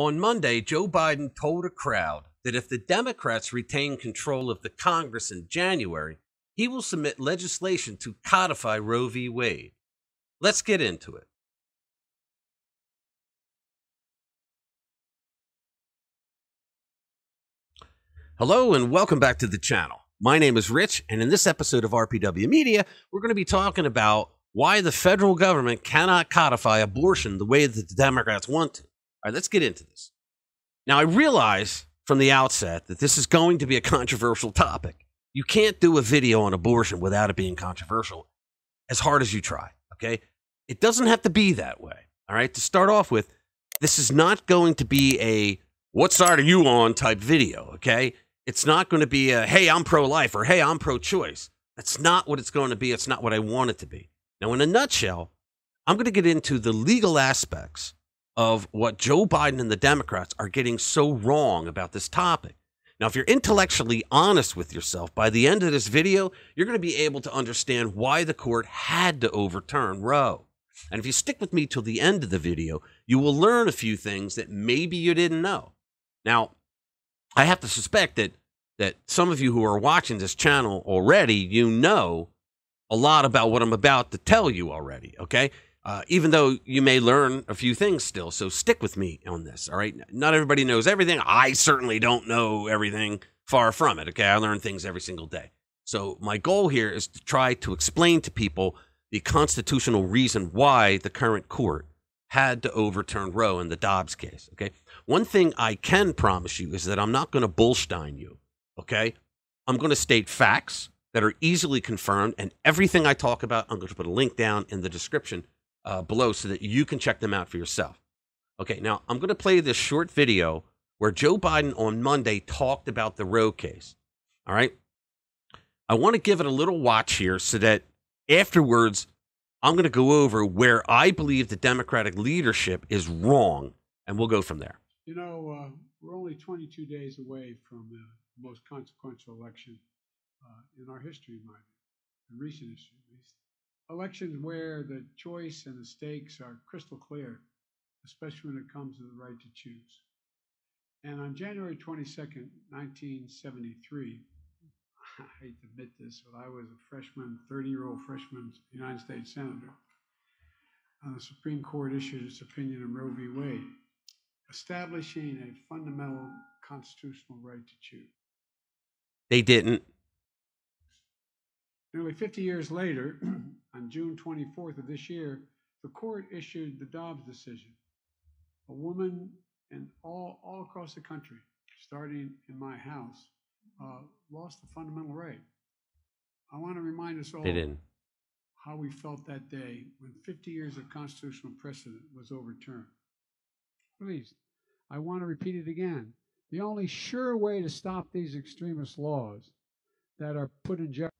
On Monday, Joe Biden told a crowd that if the Democrats retain control of the Congress in January, he will submit legislation to codify Roe v. Wade. Let's get into it. Hello and welcome back to the channel. My name is Rich, and in this episode of RPW Media, we're going to be talking about why the federal government cannot codify abortion the way that the Democrats want to. All right, let's get into this. Now, I realize from the outset that this is going to be a controversial topic. You can't do a video on abortion without it being controversial, as hard as you try, okay? It doesn't have to be that way, all right? To start off with, this is not going to be a what side are you on type video, okay? It's not going to be a, hey, I'm pro-life or hey, I'm pro-choice. That's not what it's going to be. It's not what I want it to be. Now, in a nutshell, I'm going to get into the legal aspects of what Joe Biden and the Democrats are getting so wrong about this topic. Now, if you're intellectually honest with yourself, by the end of this video, you're going to be able to understand why the court had to overturn Roe. And if you stick with me till the end of the video, you will learn a few things that maybe you didn't know. Now, I have to suspect that some of you who are watching this channel already, you know a lot about what I'm about to tell you already, okay? Even though you may learn a few things still, so stick with me on this, all right? Not everybody knows everything. I certainly don't know everything, far from it, okay? I learn things every single day. So my goal here is to try to explain to people the constitutional reason why the current court had to overturn Roe in the Dobbs case, okay? One thing I can promise you is that I'm not going to bullstein you, okay? I'm going to state facts that are easily confirmed, and everything I talk about, I'm going to put a link down in the description below so that you can check them out for yourself. Okay, now I'm going to play this short video where Joe Biden on Monday talked about the Roe case, all right? I want to give it a little watch here so that afterwards I'm going to go over where I believe the Democratic leadership is wrong, and we'll go from there. You know, we're only 22 days away from the most consequential election in our history, in recent history at least. Elections where the choice and the stakes are crystal clear, especially when it comes to the right to choose. And on January 22nd, 1973, I hate to admit this, but I was a freshman, 30-year-old freshman United States Senator. The Supreme Court issued its opinion on Roe v. Wade, establishing a fundamental constitutional right to choose. They didn't. Nearly 50 years later, on June 24th of this year, the court issued the Dobbs decision. A woman and all across the country, starting in my house, lost the fundamental right. I want to remind us all how we felt that day when 50 years of constitutional precedent was overturned. Please, I want to repeat it again. The only sure way to stop these extremist laws that are put in jeopardy.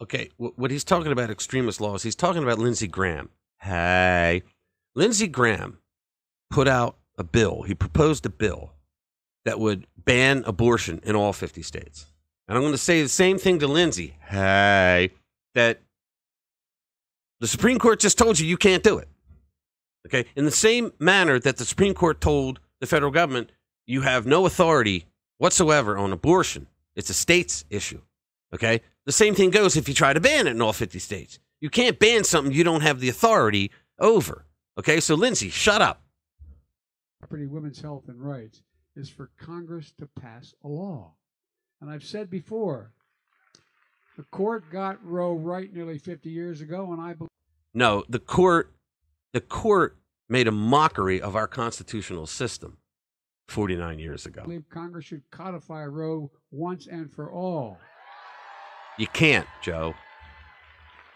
Okay, what he's talking about extremist laws, he's talking about Lindsey Graham. Hey, Lindsey Graham put out a bill. He proposed a bill that would ban abortion in all 50 states. And I'm going to say the same thing to Lindsey. Hey, that the Supreme Court just told you can't do it. Okay, in the same manner that the Supreme Court told the federal government you have no authority whatsoever on abortion. It's a state's issue. Okay, the same thing goes if you try to ban it in all 50 states. You can't ban something you don't have the authority over. Okay, so Lindsey, shut up. Property, women's health and rights is for Congress to pass a law. And I've said before, the court got Roe right nearly 50 years ago, and I believe... No, the court made a mockery of our constitutional system 49 years ago. I believe Congress should codify Roe once and for all. You can't, Joe.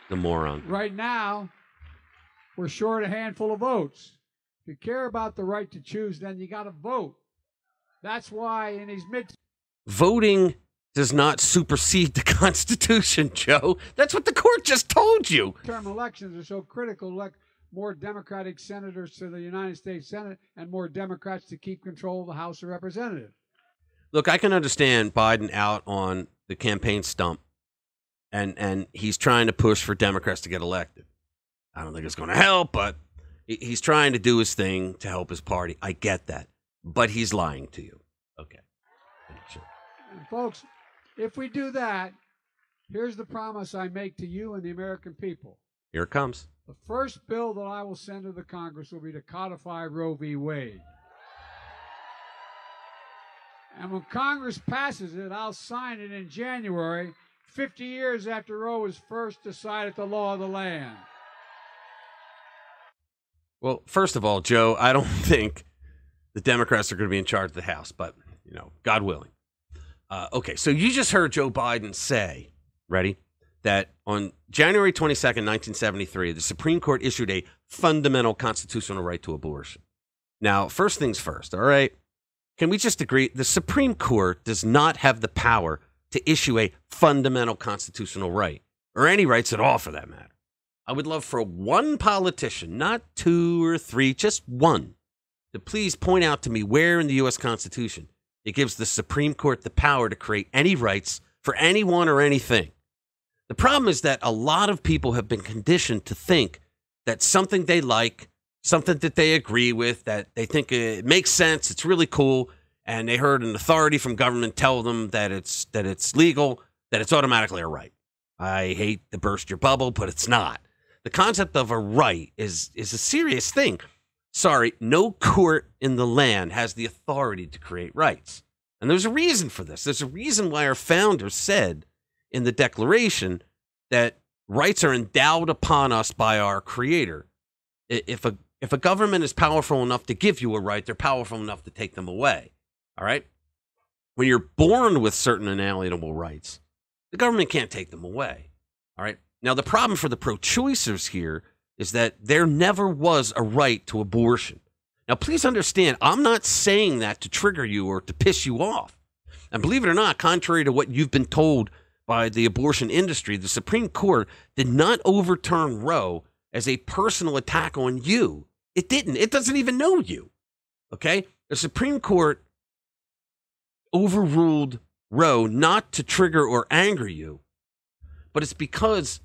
The moron. Right now, we're short a handful of votes. If you care about the right to choose, then you got to vote. That's why in these voting does not supersede the Constitution, Joe. That's what the court just told you. Term elections are so critical to elect more Democratic senators to the United States Senate and more Democrats to keep control of the House of Representatives. Look, I can understand Biden out on the campaign stump, and he's trying to push for Democrats to get elected. I don't think it's going to help, but he's trying to do his thing to help his party. I get that. but he's lying to you. Okay. Sure. And folks, if we do that, here's the promise I make to you and the American people. Here it comes. The first bill that I will send to the Congress will be to codify Roe v. Wade. And when Congress passes it, I'll sign it in January, 50 years after Roe was first decided the law of the land. Well, first of all, Joe, I don't think the Democrats are going to be in charge of the House, but, God willing. Okay, so you just heard Joe Biden say, ready, that on January 22nd, 1973, the Supreme Court issued a fundamental constitutional right to abortion. Now, first things first, all right? Can we just agree the Supreme Court does not have the power to issue a fundamental constitutional right, or any rights at all for that matter? I would love for one politician, not two or three, just one, to please point out to me where in the U.S. Constitution it gives the Supreme Court the power to create any rights for anyone or anything. The problem is that a lot of people have been conditioned to think that something they like, something that they agree with, that they think it makes sense, it's really cool, and they heard an authority from government tell them that it's legal, that it's automatically a right. I hate to burst your bubble, but it's not. The concept of a right is a serious thing. Sorry, no court in the land has the authority to create rights. And there's a reason for this. There's a reason why our founders said in the Declaration that rights are endowed upon us by our Creator. If a government is powerful enough to give you a right, they're powerful enough to take them away. All right? When you're born with certain inalienable rights, the government can't take them away. All right? Now, the problem for the pro-choicers here is that there never was a right to abortion. Now, please understand, I'm not saying that to trigger you or to piss you off. And believe it or not, contrary to what you've been told by the abortion industry, the Supreme Court did not overturn Roe as a personal attack on you. It didn't. It doesn't even know you. Okay? The Supreme Court overruled Roe not to trigger or anger you, but it's because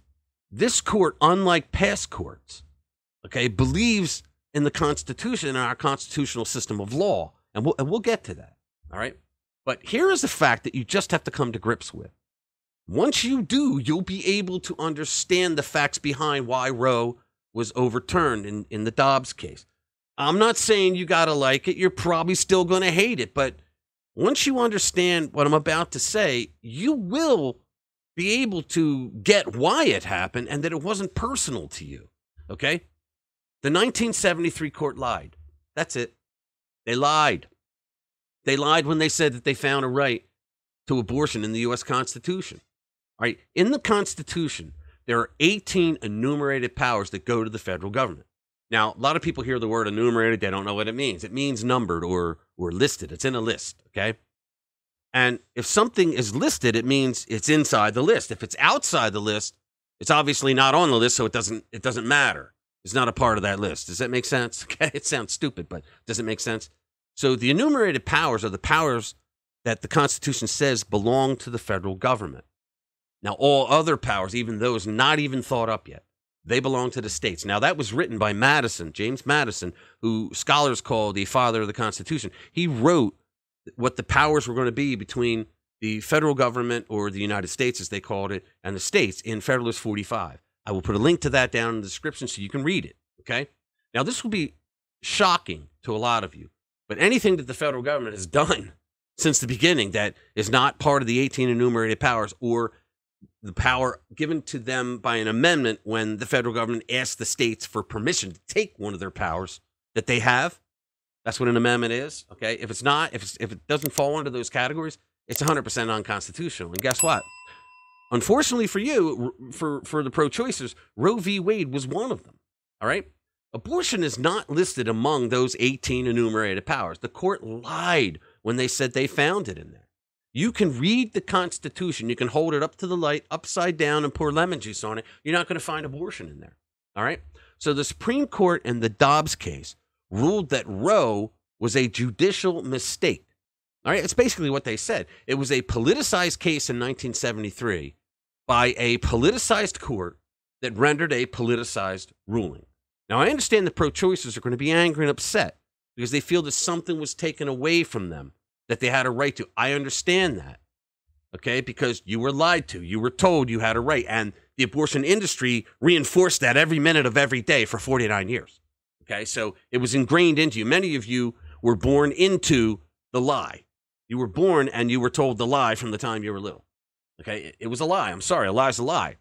this court, unlike past courts, okay, believes in the Constitution and our constitutional system of law. And we'll get to that. All right? But here is a fact that you just have to come to grips with. Once you do, you'll be able to understand the facts behind why Roe was overturned in the Dobbs case. I'm not saying you got to like it. You're probably still going to hate it. But once you understand what I'm about to say, you will be able to get why it happened and that it wasn't personal to you. Okay? The 1973 court lied. That's it. They lied. They lied when they said that they found a right to abortion in the U.S. Constitution. All right? In the Constitution, there are 18 enumerated powers that go to the federal government. Now, a lot of people hear the word enumerated. They don't know what it means. It means numbered or listed. It's in a list, okay? And if something is listed, it means it's inside the list. If it's outside the list, it's obviously not on the list, so it doesn't matter. It's not a part of that list. Does that make sense? Okay, it sounds stupid, but does it make sense? So the enumerated powers are the powers that the Constitution says belong to the federal government. Now, all other powers, even those not even thought up yet, they belong to the states. Now, that was written by Madison, James Madison, who scholars call the father of the Constitution. He wrote what the powers were going to be between the federal government, or the United States as they called it, and the states in Federalist 45. I will put a link to that down in the description so you can read it, okay? Now, this will be shocking to a lot of you, but anything that the federal government has done since the beginning that is not part of the 18 enumerated powers, or the power given to them by an amendment when the federal government asked the states for permission to take one of their powers that they have, that's what an amendment is, okay? If it's not, if it doesn't fall into those categories, it's 100% unconstitutional. And guess what? Unfortunately for you, for the pro-choicers, Roe v. Wade was one of them, all right? Abortion is not listed among those 18 enumerated powers. The court lied when they said they found it in there. You can read the Constitution. You can hold it up to the light, upside down, and pour lemon juice on it. You're not going to find abortion in there, all right? So the Supreme Court in the Dobbs case ruled that Roe was a judicial mistake. All right, it's basically what they said. It was a politicized case in 1973 by a politicized court that rendered a politicized ruling. Now, I understand the pro-choicers are going to be angry and upset, because they feel that something was taken away from them that they had a right to. I understand that, okay, because you were lied to. You were told you had a right, and the abortion industry reinforced that every minute of every day for 49 years, okay? So it was ingrained into you. Many of you were born into the lie. You were born and you were told the lie from the time you were little, okay? It was a lie. I'm sorry, a lie's a lie.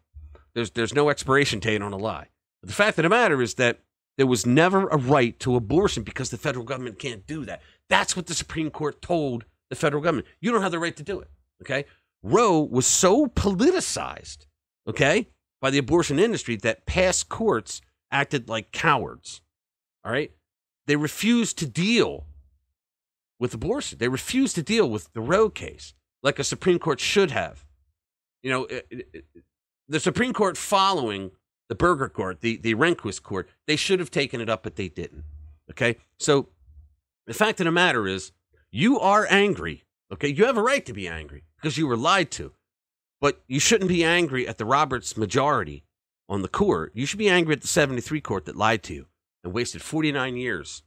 There's no expiration date on a lie. But the fact of the matter is that there was never a right to abortion because the federal government can't do that. That's what the Supreme Court told the federal government. You don't have the right to do it, okay? Roe was so politicized, okay, by the abortion industry that past courts acted like cowards, all right? They refused to deal with abortion. They refused to deal with the Roe case like a Supreme Court should have. You know, the Supreme Court following the Burger Court, the Rehnquist Court, they should have taken it up, but they didn't, okay? So the fact of the matter is you are angry, okay? You have a right to be angry because you were lied to, but you shouldn't be angry at the Roberts majority on the court. You should be angry at the 73 court that lied to you and wasted 49 years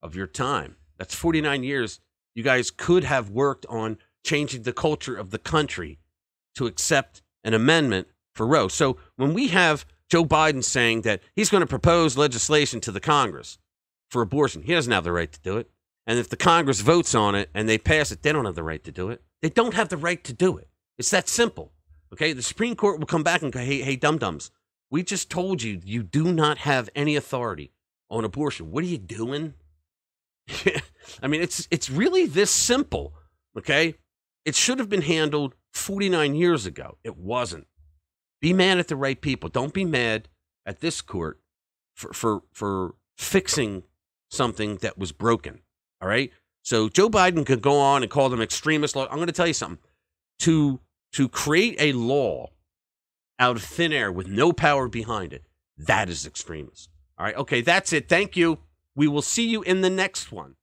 of your time. That's 49 years you guys could have worked on changing the culture of the country to accept an amendment for Roe. So when we have Joe Biden saying that he's going to propose legislation to the Congress for abortion, he doesn't have the right to do it. And if the Congress votes on it and they pass it, they don't have the right to do it. They don't have the right to do it. It's that simple. Okay? The Supreme Court will come back and go, hey, dum-dums, we just told you you do not have any authority on abortion. What are you doing? I mean, it's really this simple, okay? It should have been handled 49 years ago. It wasn't. Be mad at the right people. Don't be mad at this court for fixing something that was broken, all right? So Joe Biden could go on and call them extremist law. I'm going to tell you something. To create a law out of thin air with no power behind it, that is extremist. All right, okay, that's it. Thank you. We will see you in the next one.